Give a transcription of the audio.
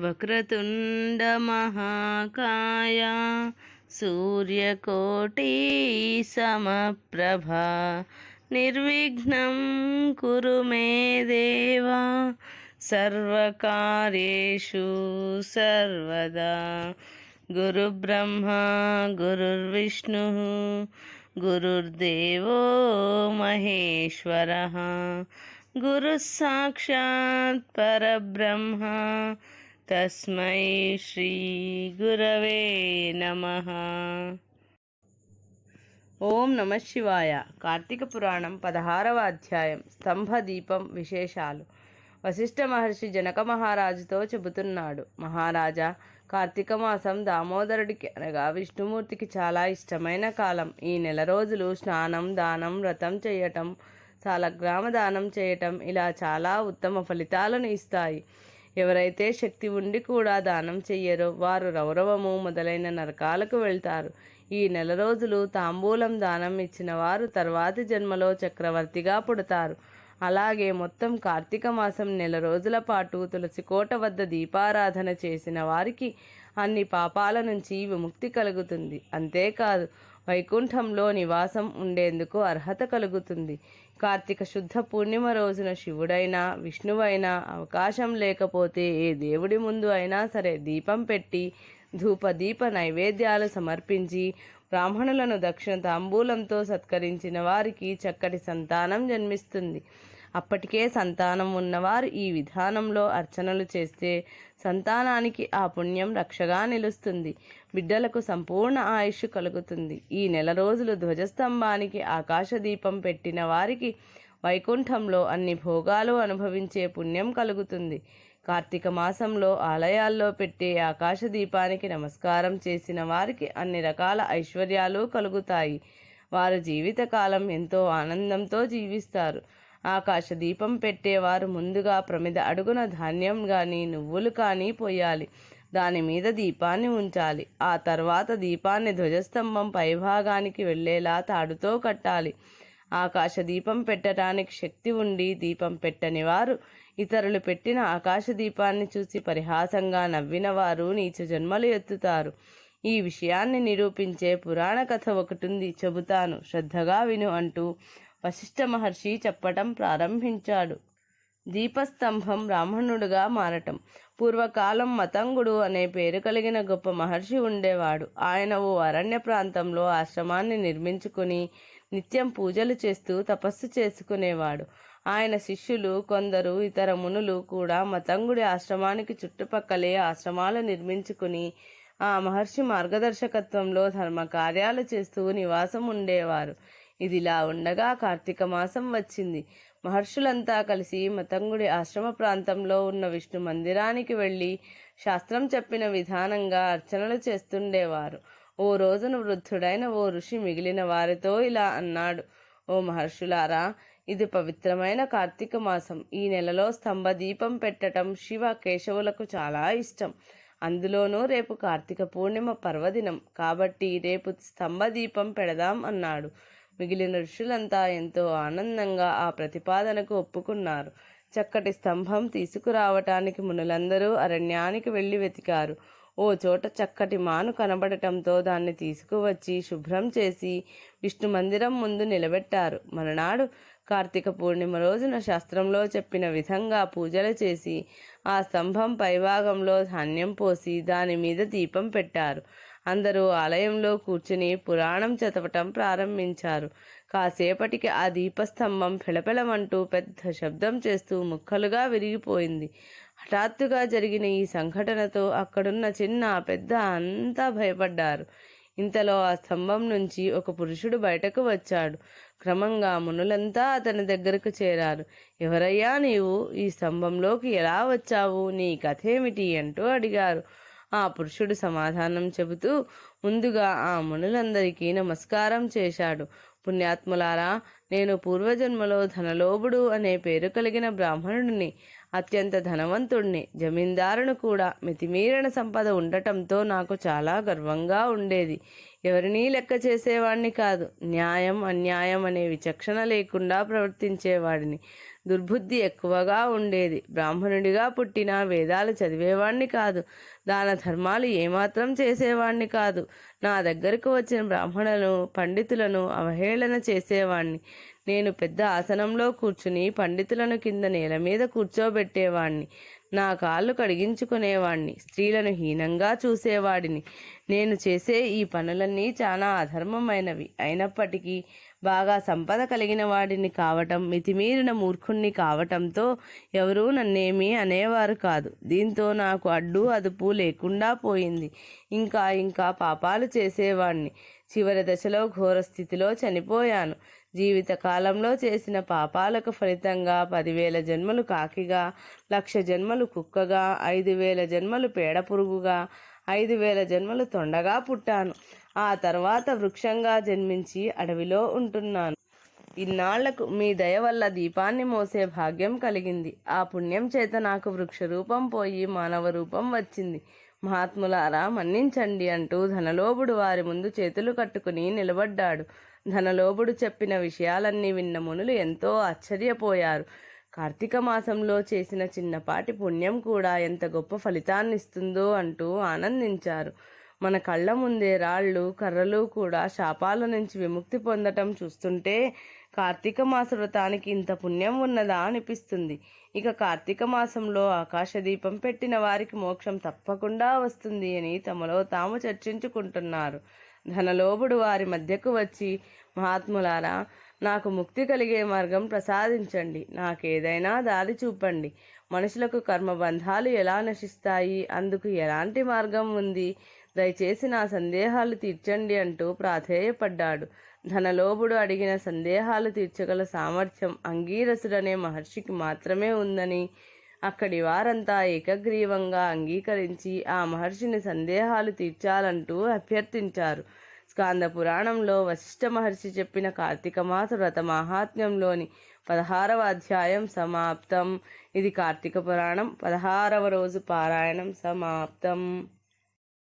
వక్రతుండ మహాకాయ సూర్యకోటి సమప్రభ నిర్విఘ్నం కురు మే దేవా సర్వకార్యేషు సర్వదా. గురుబ్రహ్మా గురుర్విష్ణు గురుర్దేవో మహేశ్వరః గురుః సాక్షాత్ పరబ్రహ్మ తస్మై శ్రీ గురవే నమః. ఓం నమ శివాయ. కార్తీక పురాణం 16వ అధ్యాయం. స్తంభదీపం విశేషాలు. వశిష్ఠ మహర్షి జనక మహారాజుతో చెబుతున్నాడు. మహారాజా, కార్తీక మాసం దామోదరుడికి అనగా విష్ణుమూర్తికి చాలా ఇష్టమైన కాలం. ఈ నెల రోజులు స్నానం, దానం, వ్రతం చేయటం, సాలగ్రామ దానం చేయటం ఇలా చాలా ఉత్తమ ఫలితాలను ఇస్తాయి. ఎవరైతే శక్తి ఉండి కూడా దానం చెయ్యరో వారు రౌరవము మొదలైన నరకాలకు వెళ్తారు. ఈ నెల రోజులు తాంబూలం దానం ఇచ్చిన వారు తర్వాతి జన్మలో చక్రవర్తిగా పుడతారు. అలాగే మొత్తం కార్తీక మాసం నెల రోజుల పాటు తులసికోట వద్ద దీపారాధన చేసిన వారికి అన్ని పాపాల నుంచి విముక్తి కలుగుతుంది. అంతేకాదు, వైకుంఠంలో నివాసం ఉండేందుకు అర్హత కలుగుతుంది. కార్తీక శుద్ధ పూర్ణిమ రోజున శివుడైనా విష్ణువైనా అవకాశం లేకపోతే ఏ దేవుడి ముందు అయినా సరే దీపం పెట్టి ధూపదీప నైవేద్యాలు సమర్పించి బ్రాహ్మణులను దక్షిణ తాంబూలంతో సత్కరించిన వారికి చక్కటి సంతానం జన్మిస్తుంది. అప్పటికే సంతానం ఉన్నవారు ఈ విధానంలో అర్చనలు చేస్తే సంతానానికి ఆ పుణ్యం రక్షగా నిలుస్తుంది. బిడ్డలకు సంపూర్ణ ఆయుష్ కలుగుతుంది. ఈ నెల రోజులు ధ్వజస్తంభానికి ఆకాశదీపం పెట్టిన వారికి వైకుంఠంలో అన్ని భోగాలు అనుభవించే పుణ్యం కలుగుతుంది. కార్తీక మాసంలో ఆలయాల్లో పెట్టే ఆకాశదీపానికి నమస్కారం చేసిన వారికి అన్ని రకాల ఐశ్వర్యాలు కలుగుతాయి. వారు జీవితకాలం ఎంతో ఆనందంతో జీవిస్తారు. ఆకాశ దీపం పెట్టేవారు ముందుగా ప్రమిద అడుగున ధాన్యం కానీ నువ్వులు కానీ పోయాలి. దాని మీద దీపాన్ని ఉంచాలి. ఆ తర్వాత దీపాన్ని ధ్వజస్తంభం పైభాగానికి వెళ్ళేలా తాడుతో కట్టాలి. ఆకాశ దీపం పెట్టడానికి శక్తి ఉండి దీపం పెట్టని వారు ఇతరులు పెట్టిన ఆకాశ దీపాన్ని చూసి పరిహాసంగా నవ్విన వారు నీచ జన్మలు ఎత్తుతారు. ఈ విషయాన్ని నిరూపించే పురాణ కథ ఒకటుంది, చెబుతాను, శ్రద్ధగా విను అంటూ వశిష్ఠ మహర్షి చెప్పటం ప్రారంభించాడు. దీపస్తంభం బ్రాహ్మణుడుగా మారటం. పూర్వకాలం మతంగుడు అనే పేరు కలిగిన గొప్ప మహర్షి ఉండేవాడు. ఆయన ఓ అరణ్య ప్రాంతంలో ఆశ్రమాన్ని నిర్మించుకుని నిత్యం పూజలు చేస్తూ తపస్సు చేసుకునేవాడు. ఆయన శిష్యులు కొందరు ఇతర మునులు కూడా మతంగుడి ఆశ్రమానికి చుట్టుపక్కలే ఆశ్రమాలు నిర్మించుకుని ఆ మహర్షి మార్గదర్శకత్వంలో ధర్మ కార్యాలు చేస్తూ నివాసం ఉండేవారు. ఇదిలా ఉండగా కార్తీక మాసం వచ్చింది. మహర్షులంతా కలిసి మతంగుడి ఆశ్రమ ప్రాంతంలో ఉన్న విష్ణు మందిరానికి వెళ్ళి శాస్త్రం చెప్పిన విధానంగా అర్చనలు చేస్తుండేవారు. ఓ రోజున వృద్ధుడైన ఓ ఋషి మిగిలిన వారితో ఇలా అన్నాడు. ఓ మహర్షులారా, ఇది పవిత్రమైన కార్తీక మాసం. ఈ నెలలో స్తంభ దీపం పెట్టడం శివ కేశవులకు చాలా ఇష్టం. అందులోనూ రేపు కార్తీక పూర్ణిమ పర్వదినం కాబట్టి రేపు స్తంభ దీపం పెడదాం అన్నాడు. మిగిలిన ఋషులంతా ఎంతో ఆనందంగా ఆ ప్రతిపాదనకు ఒప్పుకున్నారు. చక్కటి స్తంభం తీసుకురావటానికి మునులందరూ అరణ్యానికి వెళ్ళి వెతికారు. ఓ చోట చక్కటి మాను కనబడటంతో దాన్ని తీసుకువచ్చి శుభ్రం చేసి విష్ణు మందిరం ముందు నిలబెట్టారు. మరునాడు కార్తీక పూర్ణిమ రోజున శాస్త్రంలో చెప్పిన విధంగా పూజలు చేసి ఆ స్తంభం పైభాగంలో ధాన్యం పోసి దాని మీద దీపం పెట్టారు. అందరూ ఆలయంలో కూర్చుని పురాణం చదవటం ప్రారంభించారు. కాసేపటికి ఆ దీపస్తంభం పెళపెళమంటూ పెద్ద శబ్దం చేస్తూ ముక్కలుగా విరిగిపోయింది. హఠాత్తుగా జరిగిన ఈ సంఘటనతో అక్కడున్న చిన్న పెద్ద అంతా భయపడ్డారు. ఇంతలో ఆ స్తంభం నుంచి ఒక పురుషుడు బయటకు వచ్చాడు. క్రమంగా మునులంతా అతని దగ్గరకు చేరారు. ఎవరయ్యా నీవు? ఈ స్తంభంలోకి ఎలా వచ్చావు? నీ కథేమిటి అంటూ అడిగారు. ఆ పురుషుడు సమాధానం చెబుతూ ముందుగా ఆ మునులందరికీ నమస్కారం చేశాడు. పుణ్యాత్ములారా, నేను పూర్వజన్మలో ధనలోభుడు అనే పేరు కలిగిన బ్రాహ్మణుడిని. అత్యంత ధనవంతుణ్ణి, జమీందారును కూడా. మితిమీరిన సంపద ఉండటంతో నాకు చాలా గర్వంగా ఉండేది. ఎవరినీ లెక్క చేసేవాడిని కాదు. న్యాయం అన్యాయం అనే విచక్షణ లేకుండా ప్రవర్తించేవాడిని. దుర్బుద్ధి ఎక్కువగా ఉండేది. బ్రాహ్మణుడిగా పుట్టిన వేదాలు చదివేవాణ్ణి కాదు. దాన ధర్మాలు ఏమాత్రం చేసేవాణ్ణి కాదు. నా దగ్గరకు వచ్చిన బ్రాహ్మణులను పండితులను అవహేళన చేసేవాణ్ణి. నేను పెద్ద ఆసనంలో కూర్చుని పండితులను కింద నేల మీద కూర్చోబెట్టేవాణ్ణి. నా కాళ్ళు కడిగించుకునేవాణ్ణి. స్త్రీలను హీనంగా చూసేవాడిని. నేను చేసే ఈ పనులన్నీ చాలా అధర్మమైనవి. అయినప్పటికీ బాగా సంపద కలిగిన వాడిని కావటం, మితిమీరిన మూర్ఖుణ్ణి కావటంతో ఎవరూ నన్నేమీ అనేవారు కాదు. దీంతో నాకు అడ్డు అదుపు లేకుండా పోయింది. ఇంకా ఇంకా పాపాలు చేసేవాణ్ణి. చివరి దశలో ఘోర స్థితిలో చనిపోయాను. జీవితకాలంలో చేసిన పాపాలకు ఫలితంగా 10,000 జన్మలు కాకిగా, 1,00,000 జన్మలు కుక్కగా, 5,000 జన్మలు పేడపురుగుగా, 5,000 జన్మలు తొండగా పుట్టాను. ఆ తర్వాత వృక్షంగా జన్మించి అడవిలో ఉంటున్నాను. ఇన్నాళ్లకు మీ దయ వల్ల దీపాన్ని మోసే భాగ్యం కలిగింది. ఆ పుణ్యం చేత నాకు వృక్ష రూపం పోయి మానవ రూపం వచ్చింది. మహాత్ములారా మన్నించండి అంటూ ధనలోభుడు వారి ముందు చేతులు కట్టుకుని నిలబడ్డాడు. ధనలోభుడు చెప్పిన విషయాలన్నీ విన్న మునులు ఎంతో ఆశ్చర్యపోయారు. కార్తీక మాసంలో చేసిన చిన్నపాటి పుణ్యం కూడా ఎంత గొప్ప ఫలితాన్నిస్తుందో అంటూ ఆనందించారు. మన కళ్ళ ముందే రాళ్ళు కర్రలు కూడా శాపాల నుంచి విముక్తి పొందటం చూస్తుంటే కార్తీక మాస వ్రతానికి ఇంత పుణ్యం ఉన్నదా అనిపిస్తుంది. ఇక కార్తీక మాసంలో ఆకాశదీపం పెట్టిన వారికి మోక్షం తప్పకుండా వస్తుంది అని తమలో తాము చర్చించుకుంటున్నారు. ధనలోభుడు వారి మధ్యకు వచ్చి, మహాత్ములారా, నాకు ముక్తి కలిగే మార్గం ప్రసాదించండి. నాకేదైనా దారి చూపండి. మనుషులకు కర్మబంధాలు ఎలా నశిస్తాయి? అందుకు ఎలాంటి మార్గం ఉంది? దయచేసి నా సందేహాలు తీర్చండి అంటూ ప్రాధేయపడ్డాడు. ధనలోభుడు అడిగిన సందేహాలు తీర్చగల సామర్థ్యం అంగీరసుడనే మహర్షికి మాత్రమే ఉందని అక్కడి వారంతా ఏకగ్రీవంగా అంగీకరించి ఆ మహర్షిని సందేహాలు తీర్చాలంటూ అభ్యర్థించారు. స్కాంద పురాణంలో వశిష్ఠ మహర్షి చెప్పిన కార్తీక మాస వ్రత మాహాత్మ్యంలోని 16వ అధ్యాయం సమాప్తం. ఇది కార్తీక పురాణం 16వ రోజు పారాయణం సమాప్తం.